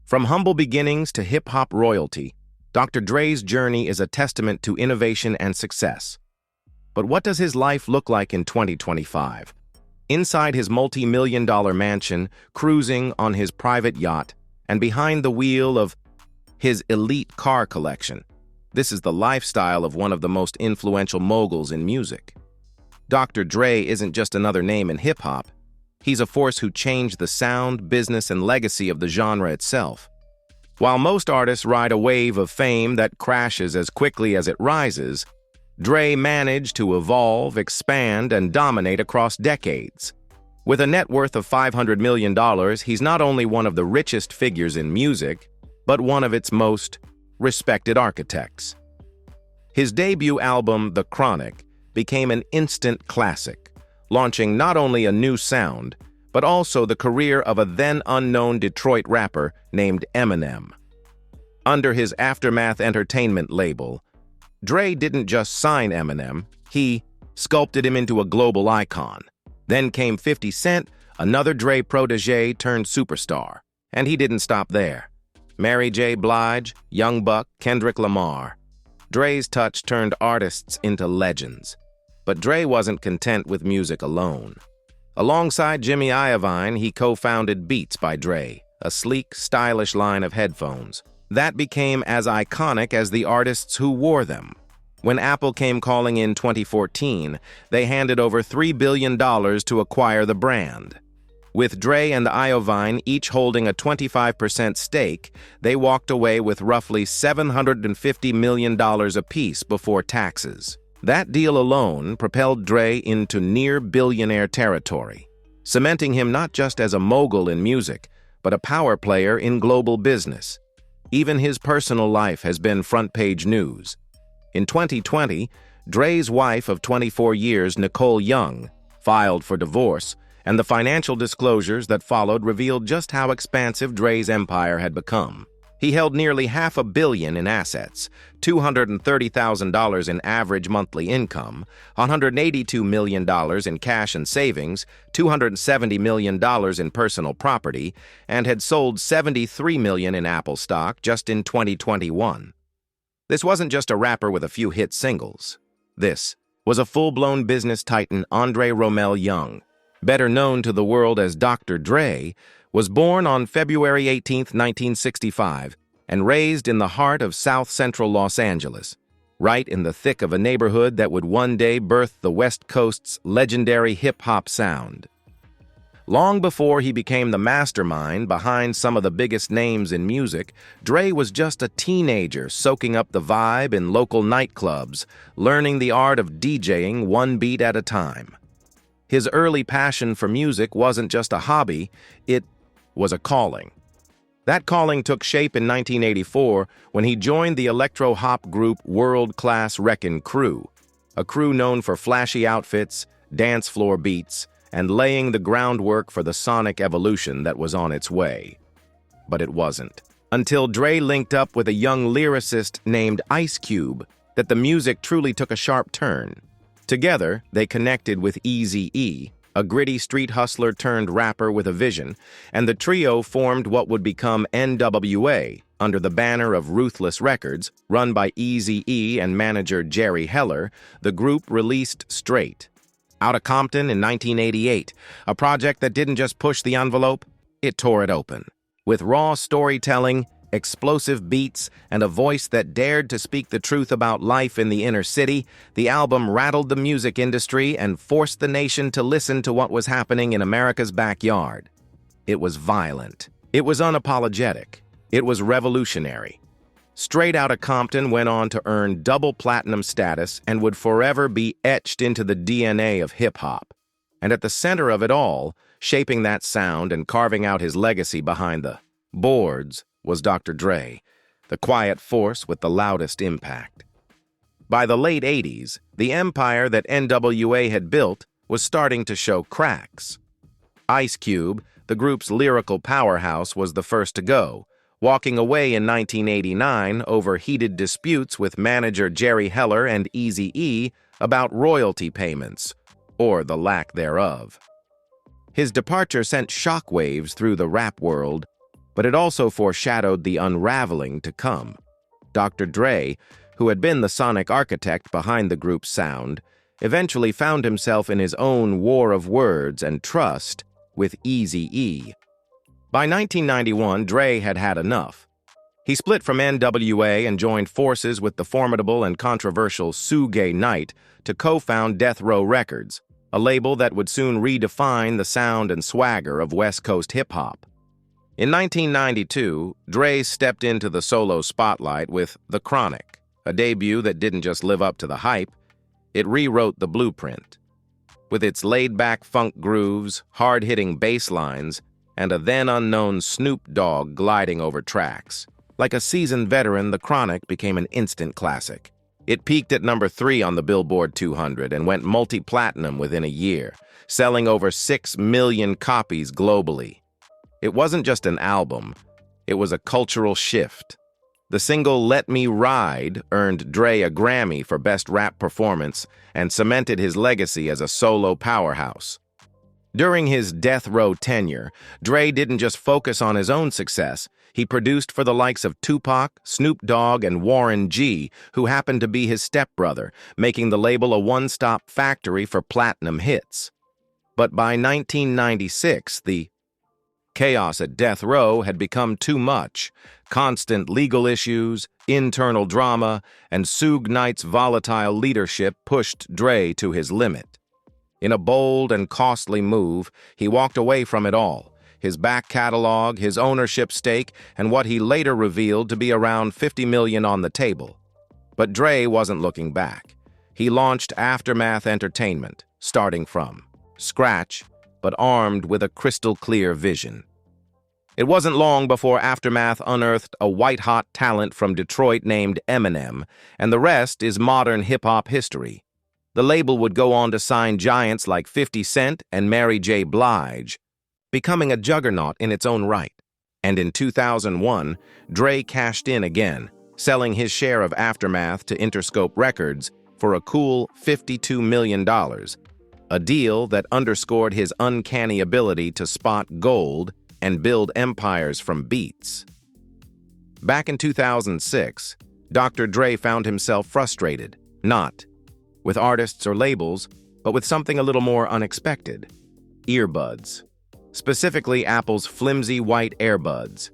From humble beginnings to hip-hop royalty, Dr. Dre's journey is a testament to innovation and success. But what does his life look like in 2025? Inside his multi-million-dollar mansion, cruising on his private yacht, and behind the wheel of his elite car collection, this is the lifestyle of one of the most influential moguls in music. Dr. Dre isn't just another name in hip-hop. He's a force who changed the sound, business, and legacy of the genre itself. While most artists ride a wave of fame that crashes as quickly as it rises, Dre managed to evolve, expand, and dominate across decades. With a net worth of $500 million, he's not only one of the richest figures in music, but one of its most respected architects. His debut album, The Chronic, became an instant classic, launching not only a new sound, but also the career of a then-unknown Detroit rapper named Eminem. Under his Aftermath Entertainment label, Dre didn't just sign Eminem, he sculpted him into a global icon. Then came 50 Cent, another Dre protege turned superstar. And he didn't stop there. Mary J. Blige, Young Buck, Kendrick Lamar. Dre's touch turned artists into legends. But Dre wasn't content with music alone. Alongside Jimmy Iovine, he co-founded Beats by Dre, a sleek, stylish line of headphones that became as iconic as the artists who wore them. When Apple came calling in 2014, they handed over $3 billion to acquire the brand. With Dre and Iovine each holding a 25% stake, they walked away with roughly $750 million apiece before taxes. That deal alone propelled Dre into near-billionaire territory, cementing him not just as a mogul in music, but a power player in global business. Even his personal life has been front-page news. In 2020, Dre's wife of 24 years, Nicole Young, filed for divorce, and the financial disclosures that followed revealed just how expansive Dre's empire had become. He held nearly $500 million in assets, $230,000 in average monthly income, $182 million in cash and savings, $270 million in personal property, and had sold $73 million in Apple stock just in 2021. This wasn't just a rapper with a few hit singles. This was a full-blown business titan. Andre Romel Young, better known to the world as Dr. Dre, was born on February 18, 1965, and raised in the heart of south-central Los Angeles, right in the thick of a neighborhood that would one day birth the West Coast's legendary hip-hop sound. Long before he became the mastermind behind some of the biggest names in music, Dre was just a teenager soaking up the vibe in local nightclubs, learning the art of DJing one beat at a time. His early passion for music wasn't just a hobby, it was a calling. That calling took shape in 1984 when he joined the electro-hop group World Class Wreckin' Crew, a crew known for flashy outfits, dance floor beats, and laying the groundwork for the sonic evolution that was on its way. But it wasn't until Dre linked up with a young lyricist named Ice Cube that the music truly took a sharp turn. Together, they connected with Eazy-E, a gritty street hustler turned rapper with a vision, and the trio formed what would become NWA under the banner of Ruthless Records, run by Eazy-E and manager Jerry Heller. The group released Straight Outta Compton in 1988, a project that didn't just push the envelope, it tore it open. With raw storytelling, explosive beats, and a voice that dared to speak the truth about life in the inner city, the album rattled the music industry and forced the nation to listen to what was happening in America's backyard. It was violent. It was unapologetic. It was revolutionary. Straight Outta Compton went on to earn double platinum status and would forever be etched into the DNA of hip-hop. And at the center of it all, shaping that sound and carving out his legacy behind the boards, was Dr. Dre, the quiet force with the loudest impact. By the late 80s, the empire that NWA had built was starting to show cracks. Ice Cube, the group's lyrical powerhouse, was the first to go, walking away in 1989 over heated disputes with manager Jerry Heller and Eazy-E about royalty payments, or the lack thereof. His departure sent shockwaves through the rap world, but it also foreshadowed the unraveling to come. Dr. Dre, who had been the sonic architect behind the group's sound, eventually found himself in his own war of words and trust with Eazy-E. By 1991, Dre had had enough. He split from NWA and joined forces with the formidable and controversial Suge Knight to co-found Death Row Records, a label that would soon redefine the sound and swagger of West Coast hip-hop. In 1992, Dre stepped into the solo spotlight with The Chronic, a debut that didn't just live up to the hype, it rewrote the blueprint. With its laid-back funk grooves, hard-hitting bass lines, and a then-unknown Snoop Dogg gliding over tracks. Like a seasoned veteran, The Chronic became an instant classic. It peaked at number 3 on the Billboard 200 and went multi-platinum within a year, selling over 6 million copies globally. It wasn't just an album, it was a cultural shift. The single Let Me Ride earned Dre a Grammy for Best Rap Performance and cemented his legacy as a solo powerhouse. During his Death Row tenure, Dre didn't just focus on his own success, he produced for the likes of Tupac, Snoop Dogg, and Warren G., who happened to be his stepbrother, making the label a one-stop factory for platinum hits. But by 1996, the chaos at Death Row had become too much. Constant legal issues, internal drama, and Suge Knight's volatile leadership pushed Dre to his limit. In a bold and costly move, he walked away from it all, his back catalog, his ownership stake, and what he later revealed to be around $50 million on the table. But Dre wasn't looking back. He launched Aftermath Entertainment, starting from scratch, but armed with a crystal-clear vision. It wasn't long before Aftermath unearthed a white-hot talent from Detroit named Eminem, and the rest is modern hip-hop history. The label would go on to sign giants like 50 Cent and Mary J. Blige, becoming a juggernaut in its own right. And in 2001, Dre cashed in again, selling his share of Aftermath to Interscope Records for a cool $52 million, a deal that underscored his uncanny ability to spot gold and build empires from beats. Back in 2006, Dr. Dre found himself frustrated, not with artists or labels, but with something a little more unexpected: earbuds. Specifically Apple's flimsy white earbuds.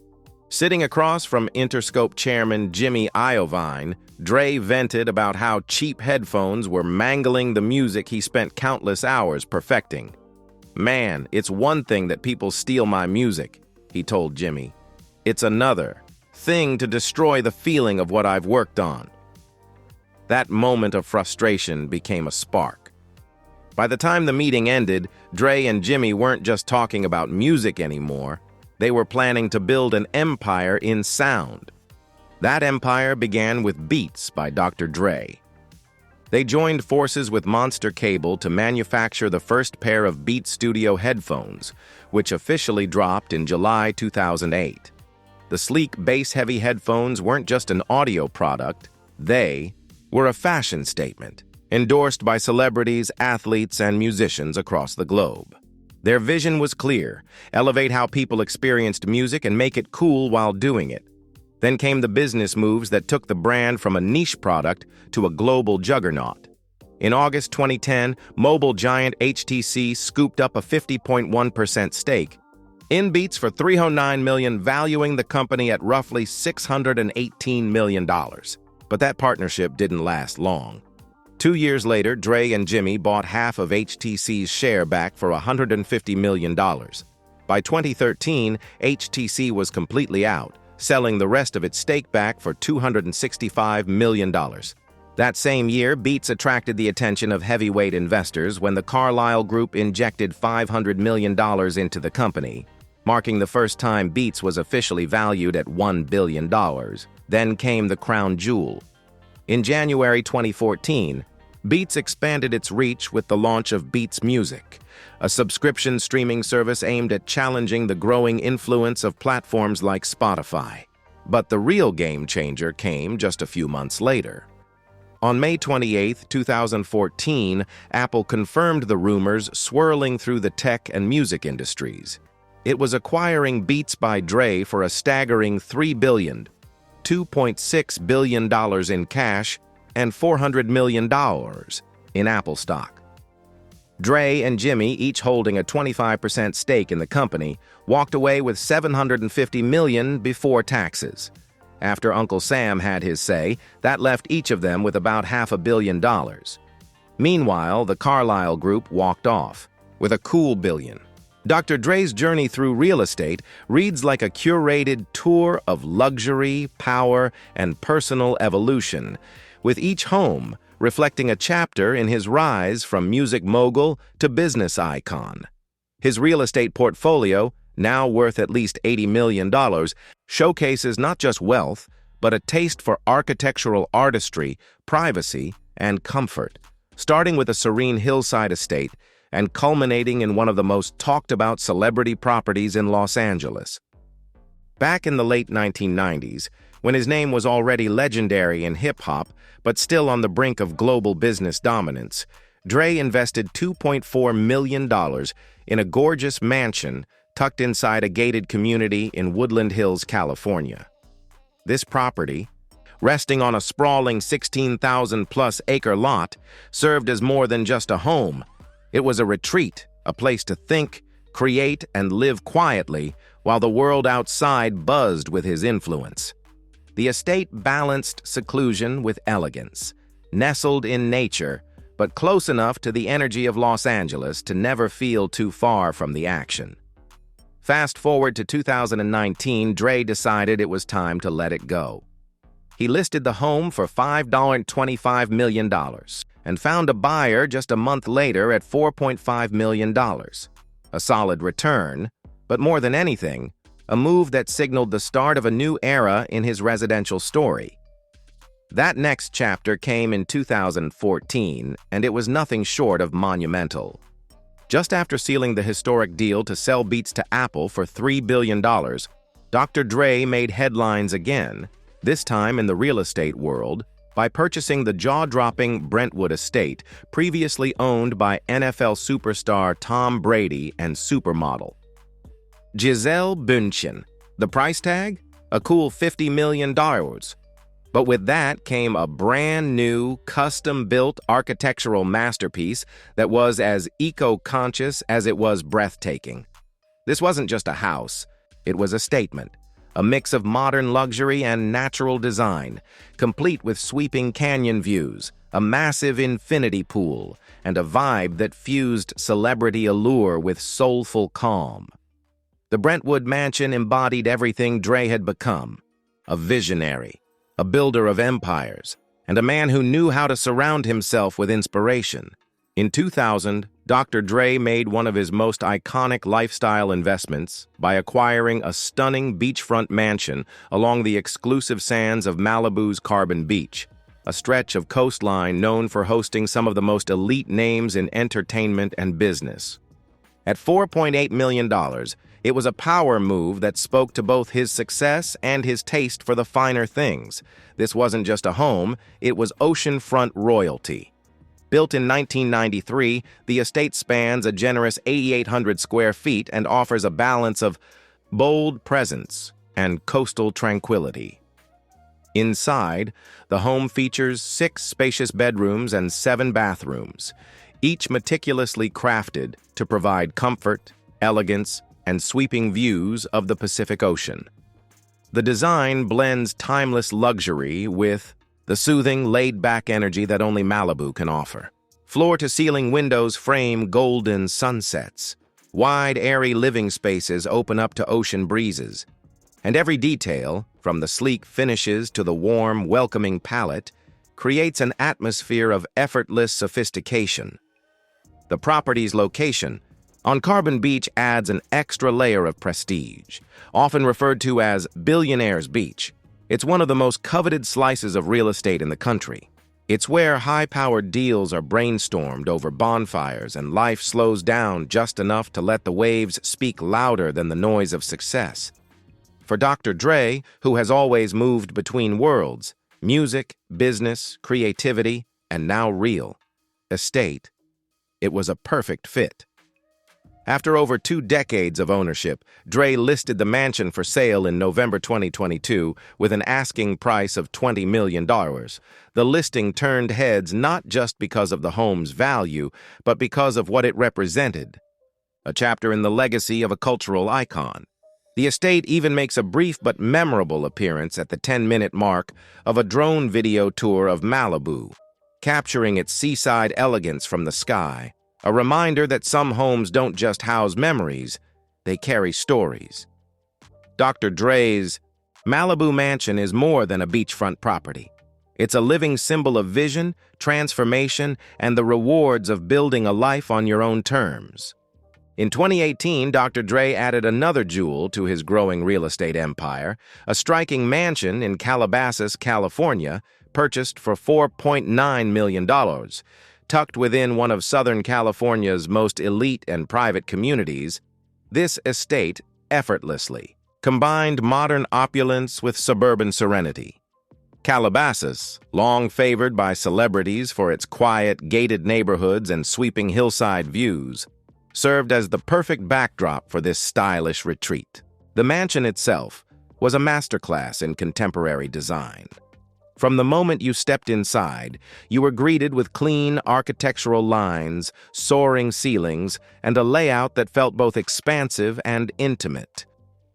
Sitting across from Interscope chairman Jimmy Iovine, Dre vented about how cheap headphones were mangling the music he spent countless hours perfecting. "Man, it's one thing that people steal my music," he told Jimmy. "It's another thing to destroy the feeling of what I've worked on." That moment of frustration became a spark. By the time the meeting ended, Dre and Jimmy weren't just talking about music anymore. They were planning to build an empire in sound. That empire began with Beats by Dr. Dre. They joined forces with Monster Cable to manufacture the first pair of Beats Studio headphones, which officially dropped in July 2008. The sleek, bass-heavy headphones weren't just an audio product, they were a fashion statement, endorsed by celebrities, athletes, and musicians across the globe. Their vision was clear: elevate how people experienced music and make it cool while doing it. Then came the business moves that took the brand from a niche product to a global juggernaut. In August 2010, mobile giant HTC scooped up a 50.1% stake in Beats for $309 million, valuing the company at roughly $618 million. But that partnership didn't last long. 2 years later, Dre and Jimmy bought half of HTC's share back for $150 million. By 2013, HTC was completely out, selling the rest of its stake back for $265 million. That same year, Beats attracted the attention of heavyweight investors when the Carlyle Group injected $500 million into the company, marking the first time Beats was officially valued at $1 billion. Then came the crown jewel. In January 2014, Beats expanded its reach with the launch of Beats Music, a subscription streaming service aimed at challenging the growing influence of platforms like Spotify. But the real game changer came just a few months later. On May 28, 2014, Apple confirmed the rumors swirling through the tech and music industries. It was acquiring Beats by Dre for a staggering $3 billion, $2.6 billion in cash, and $400 million in Apple stock. Dre and Jimmy, each holding a 25% stake in the company, walked away with $750 million before taxes. After Uncle Sam had his say, that left each of them with about $500 million. Meanwhile, the Carlyle Group walked off with a cool $1 billion. Dr. Dre's journey through real estate reads like a curated tour of luxury, power, and personal evolution, with each home reflecting a chapter in his rise from music mogul to business icon. His real estate portfolio, now worth at least $80 million, showcases not just wealth, but a taste for architectural artistry, privacy, and comfort, starting with a serene hillside estate and culminating in one of the most talked-about celebrity properties in Los Angeles. Back in the late 1990s, when his name was already legendary in hip-hop, but still on the brink of global business dominance, Dre invested $2.4 million in a gorgeous mansion tucked inside a gated community in Woodland Hills, California. This property, resting on a sprawling 16,000-plus acre lot, served as more than just a home. It was a retreat, a place to think, create, and live quietly while the world outside buzzed with his influence. The estate balanced seclusion with elegance, nestled in nature, but close enough to the energy of Los Angeles to never feel too far from the action. Fast forward to 2019, Dre decided it was time to let it go. He listed the home for $5.25 million and found a buyer just a month later at $4.5 million. A solid return, but more than anything, a move that signaled the start of a new era in his residential story. That next chapter came in 2014, and it was nothing short of monumental. Just after sealing the historic deal to sell Beats to Apple for $3 billion, Dr. Dre made headlines again, this time in the real estate world, by purchasing the jaw-dropping Brentwood estate, previously owned by NFL superstar Tom Brady and supermodel Gisele Bündchen. The price tag? A cool $50 million. But with that came a brand new, custom-built architectural masterpiece that was as eco-conscious as it was breathtaking. This wasn't just a house, it was a statement, a mix of modern luxury and natural design, complete with sweeping canyon views, a massive infinity pool, and a vibe that fused celebrity allure with soulful calm. The Brentwood mansion embodied everything Dre had become, a visionary, a builder of empires, and a man who knew how to surround himself with inspiration. In 2000, Dr. Dre made one of his most iconic lifestyle investments by acquiring a stunning beachfront mansion along the exclusive sands of Malibu's Carbon Beach, a stretch of coastline known for hosting some of the most elite names in entertainment and business. At $4.8 million, it was a power move that spoke to both his success and his taste for the finer things. This wasn't just a home, it was oceanfront royalty. Built in 1993, the estate spans a generous 8,800 square feet and offers a balance of bold presence and coastal tranquility. Inside, the home features 6 spacious bedrooms and 7 bathrooms, each meticulously crafted to provide comfort, elegance, and sweeping views of the Pacific Ocean. The design blends timeless luxury with the soothing, laid-back energy that only Malibu can offer. Floor-to-ceiling windows frame golden sunsets. Wide, airy living spaces open up to ocean breezes. And every detail, from the sleek finishes to the warm, welcoming palette, creates an atmosphere of effortless sophistication. The property's location on Carbon Beach adds an extra layer of prestige, often referred to as Billionaire's Beach. It's one of the most coveted slices of real estate in the country. It's where high-powered deals are brainstormed over bonfires and life slows down just enough to let the waves speak louder than the noise of success. For Dr. Dre, who has always moved between worlds, music, business, creativity, and now real estate, it was a perfect fit. After over 2 decades of ownership, Dre listed the mansion for sale in November 2022 with an asking price of $20 million. The listing turned heads not just because of the home's value, but because of what it represented: a chapter in the legacy of a cultural icon. The estate even makes a brief but memorable appearance at the 10-minute mark of a drone video tour of Malibu, capturing its seaside elegance from the sky. A reminder that some homes don't just house memories, they carry stories. Dr. Dre's Malibu Mansion is more than a beachfront property. It's a living symbol of vision, transformation, and the rewards of building a life on your own terms. In 2018, Dr. Dre added another jewel to his growing real estate empire, a striking mansion in Calabasas, California, purchased for $4.9 million. Tucked within one of Southern California's most elite and private communities, this estate effortlessly combined modern opulence with suburban serenity. Calabasas, long favored by celebrities for its quiet, gated neighborhoods and sweeping hillside views, served as the perfect backdrop for this stylish retreat. The mansion itself was a masterclass in contemporary design. From the moment you stepped inside, you were greeted with clean architectural lines, soaring ceilings, and a layout that felt both expansive and intimate.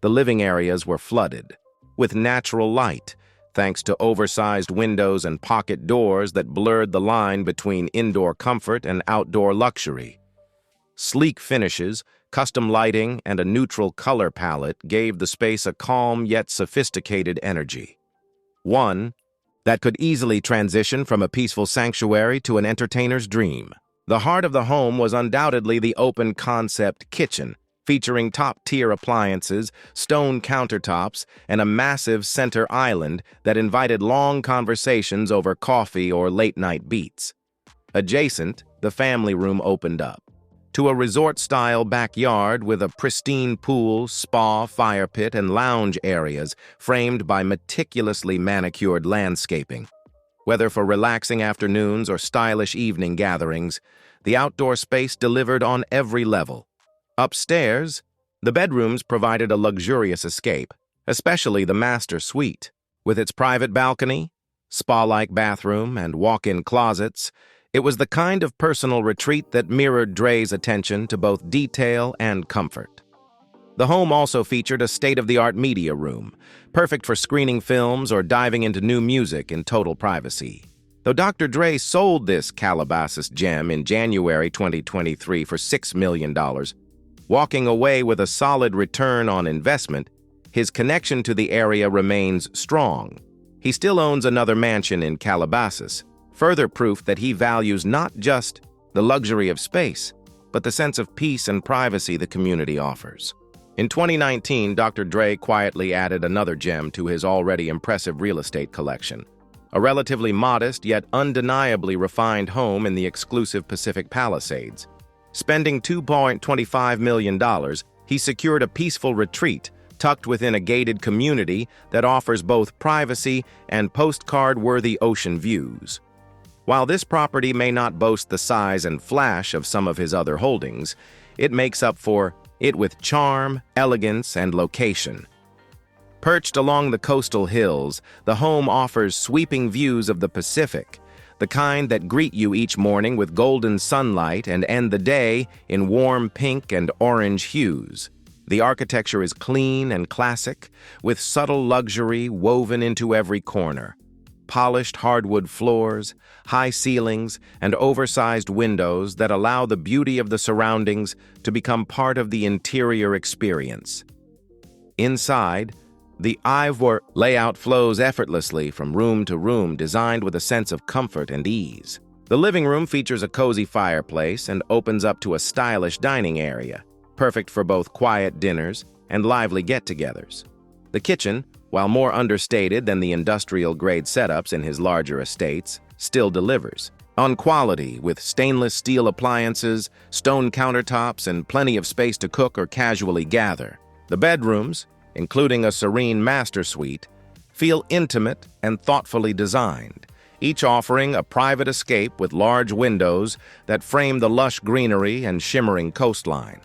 The living areas were flooded with natural light, thanks to oversized windows and pocket doors that blurred the line between indoor comfort and outdoor luxury. Sleek finishes, custom lighting, and a neutral color palette gave the space a calm yet sophisticated energy. One that could easily transition from a peaceful sanctuary to an entertainer's dream. The heart of the home was undoubtedly the open-concept kitchen, featuring top-tier appliances, stone countertops, and a massive center island that invited long conversations over coffee or late-night beats. Adjacent, the family room opened up to a resort-style backyard with a pristine pool, spa, fire pit, and lounge areas framed by meticulously manicured landscaping. Whether for relaxing afternoons or stylish evening gatherings, the outdoor space delivered on every level. Upstairs, the bedrooms provided a luxurious escape, especially the master suite. With its private balcony, spa-like bathroom, and walk-in closets, it was the kind of personal retreat that mirrored Dre's attention to both detail and comfort. The home also featured a state-of-the-art media room, perfect for screening films or diving into new music in total privacy. Though Dr. Dre sold this Calabasas gem in January 2023 for $6 million, walking away with a solid return on investment, his connection to the area remains strong. He still owns another mansion in Calabasas, further proof that he values not just the luxury of space, but the sense of peace and privacy the community offers. In 2019, Dr. Dre quietly added another gem to his already impressive real estate collection, a relatively modest yet undeniably refined home in the exclusive Pacific Palisades. Spending $2.25 million, he secured a peaceful retreat tucked within a gated community that offers both privacy and postcard-worthy ocean views. While this property may not boast the size and flash of some of his other holdings, it makes up for it with charm, elegance, and location. Perched along the coastal hills, the home offers sweeping views of the Pacific, the kind that greet you each morning with golden sunlight and end the day in warm pink and orange hues. The architecture is clean and classic, with subtle luxury woven into every corner. Polished hardwood floors, high ceilings, and oversized windows that allow the beauty of the surroundings to become part of the interior experience. Inside, the ivoire layout flows effortlessly from room to room, designed with a sense of comfort and ease. The living room features a cozy fireplace and opens up to a stylish dining area, perfect for both quiet dinners and lively get-togethers. The kitchen, while more understated than the industrial-grade setups in his larger estates, still delivers on quality with stainless steel appliances, stone countertops, and plenty of space to cook or casually gather. The bedrooms, including a serene master suite, feel intimate and thoughtfully designed, each offering a private escape with large windows that frame the lush greenery and shimmering coastline.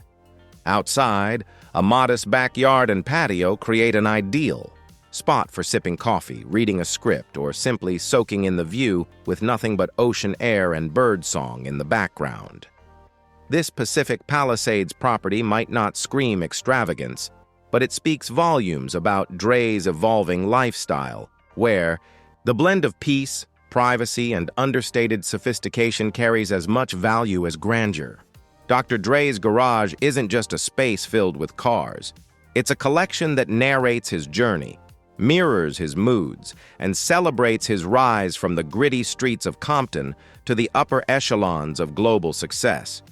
Outside, a modest backyard and patio create an ideal spot for sipping coffee, reading a script, or simply soaking in the view with nothing but ocean air and birdsong in the background. This Pacific Palisades property might not scream extravagance, but it speaks volumes about Dre's evolving lifestyle, where the blend of peace, privacy, and understated sophistication carries as much value as grandeur. Dr. Dre's garage isn't just a space filled with cars. It's a collection that narrates his journey, mirrors his moods, and celebrates his rise from the gritty streets of Compton to the upper echelons of global success.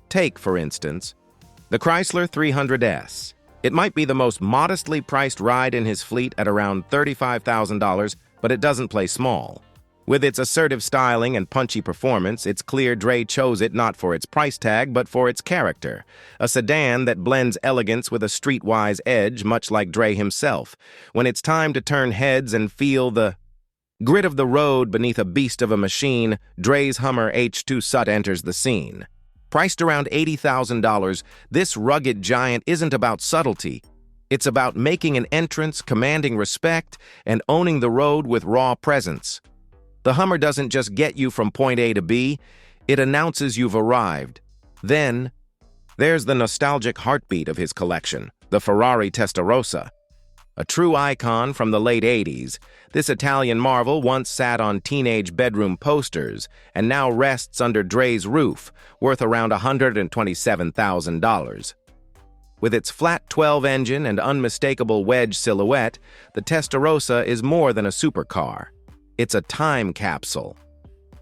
Take, for instance, the Chrysler 300S. It might be the most modestly priced ride in his fleet at around $35,000, but it doesn't play small. With its assertive styling and punchy performance, it's clear Dre chose it not for its price tag, but for its character. A sedan that blends elegance with a streetwise edge, much like Dre himself. When it's time to turn heads and feel the grit of the road beneath a beast of a machine, Dre's Hummer H2 Sut enters the scene. Priced around $80,000, this rugged giant isn't about subtlety. It's about making an entrance, commanding respect, and owning the road with raw presence. The Hummer doesn't just get you from point A to B, it announces you've arrived. Then, there's the nostalgic heartbeat of his collection, the Ferrari Testarossa. A true icon from the late 80s, this Italian marvel once sat on teenage bedroom posters and now rests under Dre's roof, worth around $127,000. With its flat 12 engine and unmistakable wedge silhouette, the Testarossa is more than a supercar. It's a time capsule.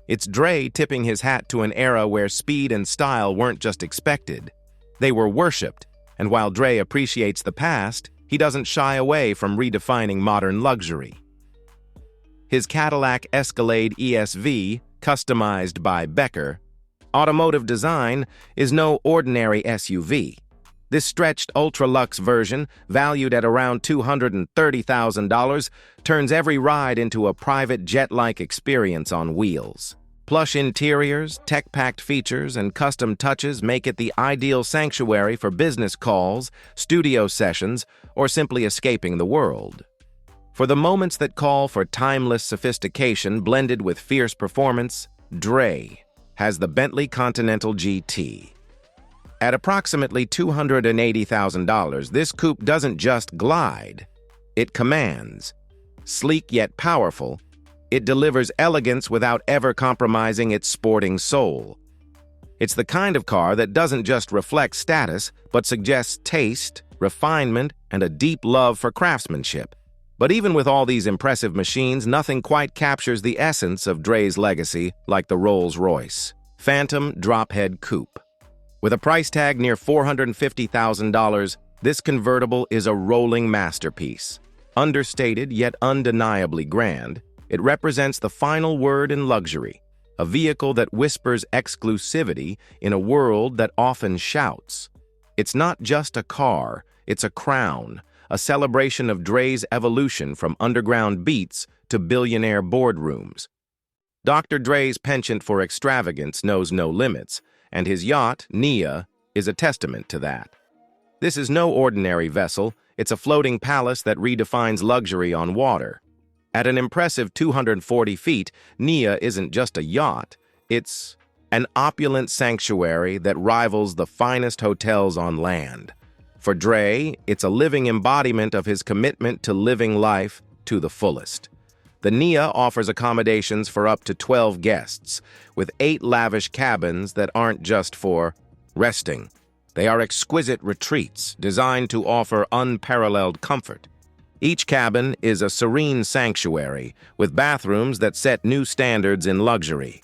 It's Dre tipping his hat to an era where speed and style weren't just expected. They were worshipped, and while Dre appreciates the past, he doesn't shy away from redefining modern luxury. His Cadillac Escalade ESV, customized by Becker, automotive design, is no ordinary SUV. This stretched ultra-luxe version, valued at around $230,000, turns every ride into a private jet-like experience on wheels. Plush interiors, tech-packed features, and custom touches make it the ideal sanctuary for business calls, studio sessions, or simply escaping the world. For the moments that call for timeless sophistication blended with fierce performance, Dre has the Bentley Continental GT. At approximately $280,000, this coupe doesn't just glide, it commands. Sleek yet powerful, it delivers elegance without ever compromising its sporting soul. It's the kind of car that doesn't just reflect status, but suggests taste, refinement, and a deep love for craftsmanship. But even with all these impressive machines, nothing quite captures the essence of Dre's legacy like the Rolls-Royce Phantom Drophead Coupe. With a price tag near $450,000, this convertible is a rolling masterpiece. Understated yet undeniably grand, it represents the final word in luxury, a vehicle that whispers exclusivity in a world that often shouts. It's not just a car, it's a crown, a celebration of Dre's evolution from underground beats to billionaire boardrooms. Dr. Dre's penchant for extravagance knows no limits, and his yacht, Nia, is a testament to that. This is no ordinary vessel, it's a floating palace that redefines luxury on water. At an impressive 240 feet, Nia isn't just a yacht, it's an opulent sanctuary that rivals the finest hotels on land. For Dre, it's a living embodiment of his commitment to living life to the fullest. The Nia offers accommodations for up to 12 guests, with 8 lavish cabins that aren't just for resting. They are exquisite retreats designed to offer unparalleled comfort. Each cabin is a serene sanctuary, with bathrooms that set new standards in luxury.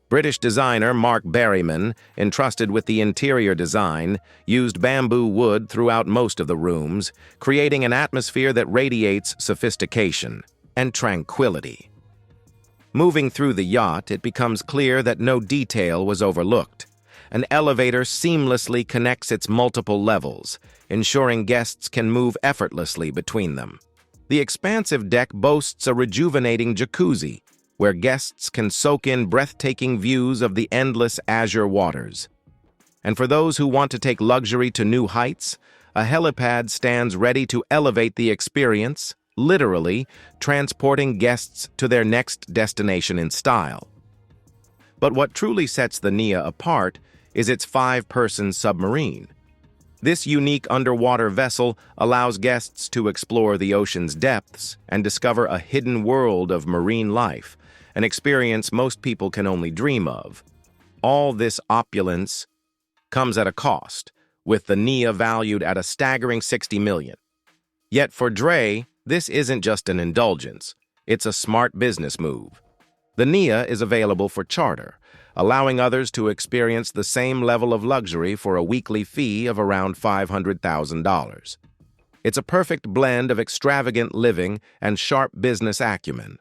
British designer Mark Berryman, entrusted with the interior design, used bamboo wood throughout most of the rooms, creating an atmosphere that radiates sophistication and tranquility. Moving through the yacht, it becomes clear that no detail was overlooked. An elevator seamlessly connects its multiple levels, ensuring guests can move effortlessly between them. The expansive deck boasts a rejuvenating jacuzzi, where guests can soak in breathtaking views of the endless azure waters. And for those who want to take luxury to new heights, a helipad stands ready to elevate the experience, literally transporting guests to their next destination in style. But what truly sets the Nia apart is its 5-person submarine. This unique underwater vessel allows guests to explore the ocean's depths and discover a hidden world of marine life, an experience most people can only dream of. All this opulence comes at a cost, with the Nia valued at a staggering $60 million. Yet for Dre, this isn't just an indulgence, it's a smart business move. The Nia is available for charter, allowing others to experience the same level of luxury for a weekly fee of around $500,000. It's a perfect blend of extravagant living and sharp business acumen,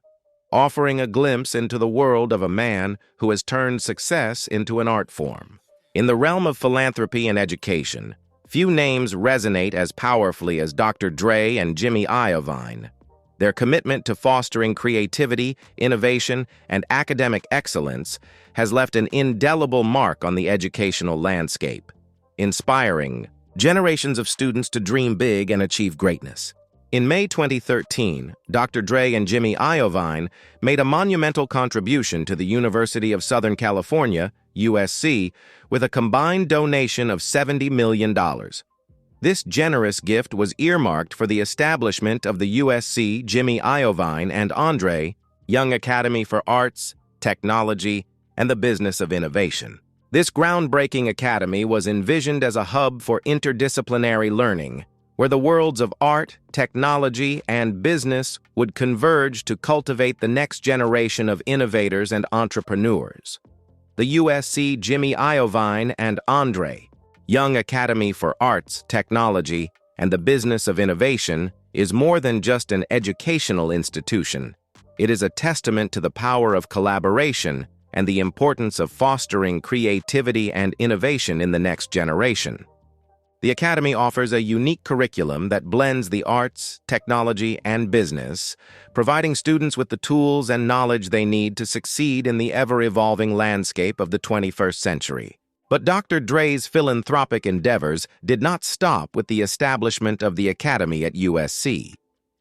offering a glimpse into the world of a man who has turned success into an art form. In the realm of philanthropy and education, few names resonate as powerfully as Dr. Dre and Jimmy Iovine. Their commitment to fostering creativity, innovation, and academic excellence has left an indelible mark on the educational landscape, inspiring generations of students to dream big and achieve greatness. In May 2013, Dr. Dre and Jimmy Iovine made a monumental contribution to the University of Southern California, USC, with a combined donation of $70 million. This generous gift was earmarked for the establishment of the USC Jimmy Iovine and Andre Young Academy for Arts, Technology, and the Business of Innovation. This groundbreaking academy was envisioned as a hub for interdisciplinary learning, where the worlds of art, technology, and business would converge to cultivate the next generation of innovators and entrepreneurs. The USC Jimmy Iovine and Andre Young Academy for Arts, Technology, and the Business of Innovation is more than just an educational institution. It is a testament to the power of collaboration and the importance of fostering creativity and innovation in the next generation. The Academy offers a unique curriculum that blends the arts, technology, and business, providing students with the tools and knowledge they need to succeed in the ever-evolving landscape of the 21st century. But Dr. Dre's philanthropic endeavors did not stop with the establishment of the Academy at USC.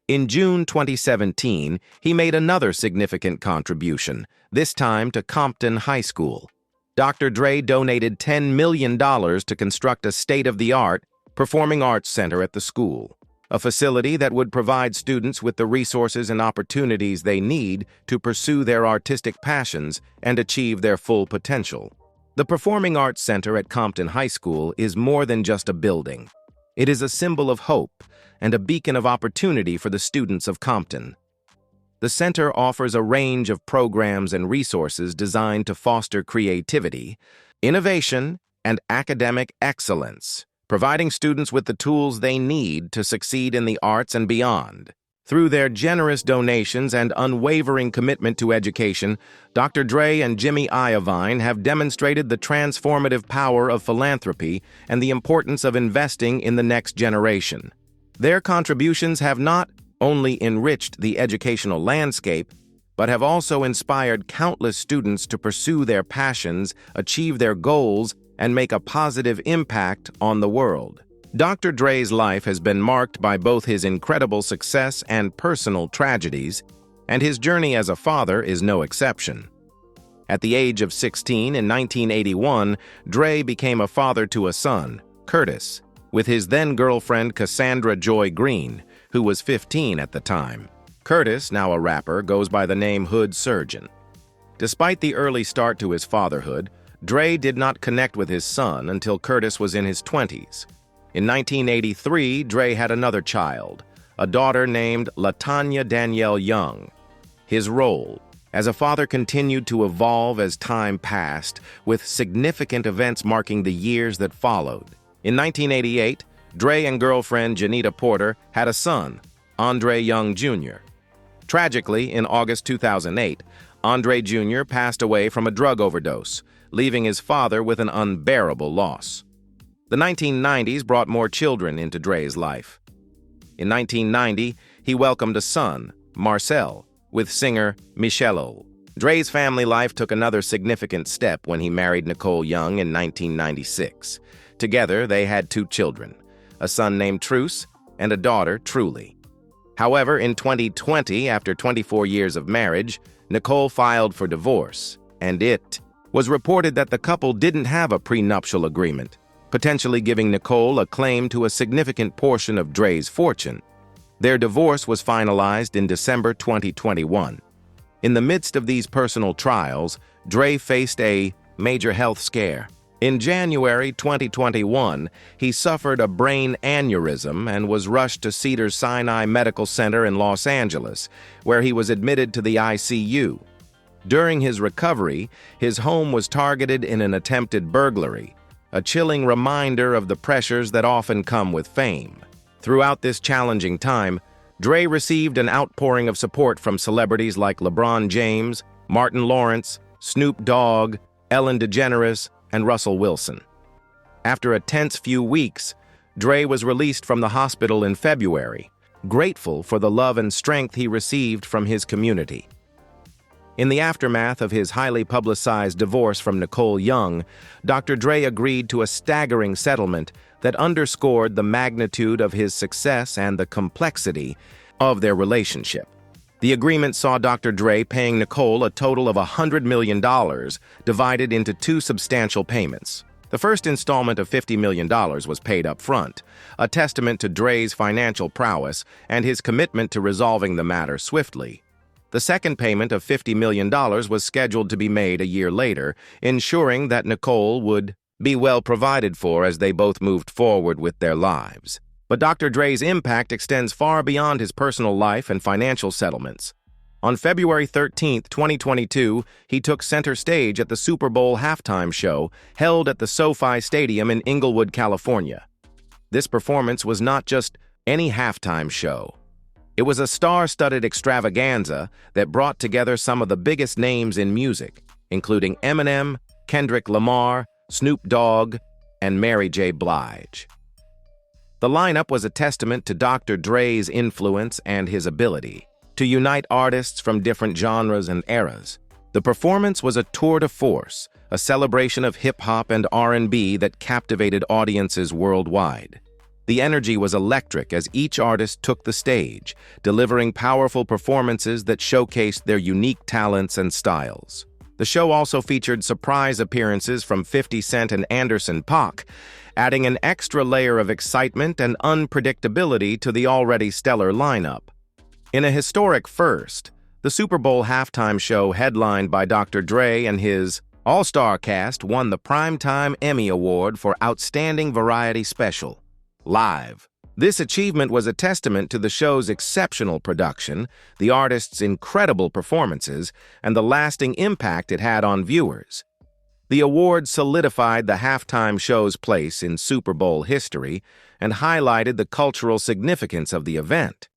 In June 2017, he made another significant contribution, this time to Compton High School. Dr. Dre donated $10 million to construct a state-of-the-art performing arts center at the school, a facility that would provide students with the resources and opportunities they need to pursue their artistic passions and achieve their full potential. The Performing Arts Center at Compton High School is more than just a building. It is a symbol of hope and a beacon of opportunity for the students of Compton. The center offers a range of programs and resources designed to foster creativity, innovation, and academic excellence, providing students with the tools they need to succeed in the arts and beyond. Through their generous donations and unwavering commitment to education, Dr. Dre and Jimmy Iovine have demonstrated the transformative power of philanthropy and the importance of investing in the next generation. Their contributions have not only enriched the educational landscape, but have also inspired countless students to pursue their passions, achieve their goals, and make a positive impact on the world. Dr. Dre's life has been marked by both his incredible success and personal tragedies, and his journey as a father is no exception. At the age of 16 in 1981, Dre became a father to a son, Curtis, with his then-girlfriend Cassandra Joy Green, who was 15 at the time. Curtis, now a rapper, goes by the name Hood Surgeon. Despite the early start to his fatherhood, Dre did not connect with his son until Curtis was in his 20s. In 1983, Dre had another child, a daughter named LaTanya Danielle Young. His role as a father continued to evolve as time passed, with significant events marking the years that followed. In 1988, Dre and girlfriend Janita Porter had a son, Andre Young Jr. Tragically, in August 2008, Andre Jr. passed away from a drug overdose, leaving his father with an unbearable loss. The 1990s brought more children into Dre's life. In 1990, he welcomed a son, Marcel, with singer Michelo. Dre's family life took another significant step when he married Nicole Young in 1996. Together, they had 2 children, a son named Truce and a daughter, Truly. However, in 2020, after 24 years of marriage, Nicole filed for divorce, and it was reported that the couple didn't have a prenuptial agreement, potentially giving Nicole a claim to a significant portion of Dre's fortune. Their divorce was finalized in December 2021. In the midst of these personal trials, Dre faced a major health scare. In January 2021, he suffered a brain aneurysm and was rushed to Cedars-Sinai Medical Center in Los Angeles, where he was admitted to the ICU. During his recovery, his home was targeted in an attempted burglary, a chilling reminder of the pressures that often come with fame. Throughout this challenging time, Dre received an outpouring of support from celebrities like LeBron James, Martin Lawrence, Snoop Dogg, Ellen DeGeneres, and Russell Wilson. After a tense few weeks, Dre was released from the hospital in February, grateful for the love and strength he received from his community. In the aftermath of his highly publicized divorce from Nicole Young, Dr. Dre agreed to a staggering settlement that underscored the magnitude of his success and the complexity of their relationship. The agreement saw Dr. Dre paying Nicole a total of $100 million, divided into 2 substantial payments. The first installment of $50 million was paid up front, a testament to Dre's financial prowess and his commitment to resolving the matter swiftly. The second payment of $50 million was scheduled to be made a year later, ensuring that Nicole would be well provided for as they both moved forward with their lives. But Dr. Dre's impact extends far beyond his personal life and financial settlements. On February 13, 2022, he took center stage at the Super Bowl halftime show held at the SoFi Stadium in Inglewood, California. This performance was not just any halftime show. It was a star-studded extravaganza that brought together some of the biggest names in music, including Eminem, Kendrick Lamar, Snoop Dogg, and Mary J. Blige. The lineup was a testament to Dr. Dre's influence and his ability to unite artists from different genres and eras. The performance was a tour de force, a celebration of hip-hop and R&B that captivated audiences worldwide. The energy was electric as each artist took the stage, delivering powerful performances that showcased their unique talents and styles. The show also featured surprise appearances from 50 Cent and Anderson .Paak, adding an extra layer of excitement and unpredictability to the already stellar lineup. In a historic first, the Super Bowl halftime show headlined by Dr. Dre and his all-star cast won the Primetime Emmy Award for Outstanding Variety Special, Live. This achievement was a testament to the show's exceptional production, the artists' incredible performances, and the lasting impact it had on viewers. The award solidified the halftime show's place in Super Bowl history and highlighted the cultural significance of the event.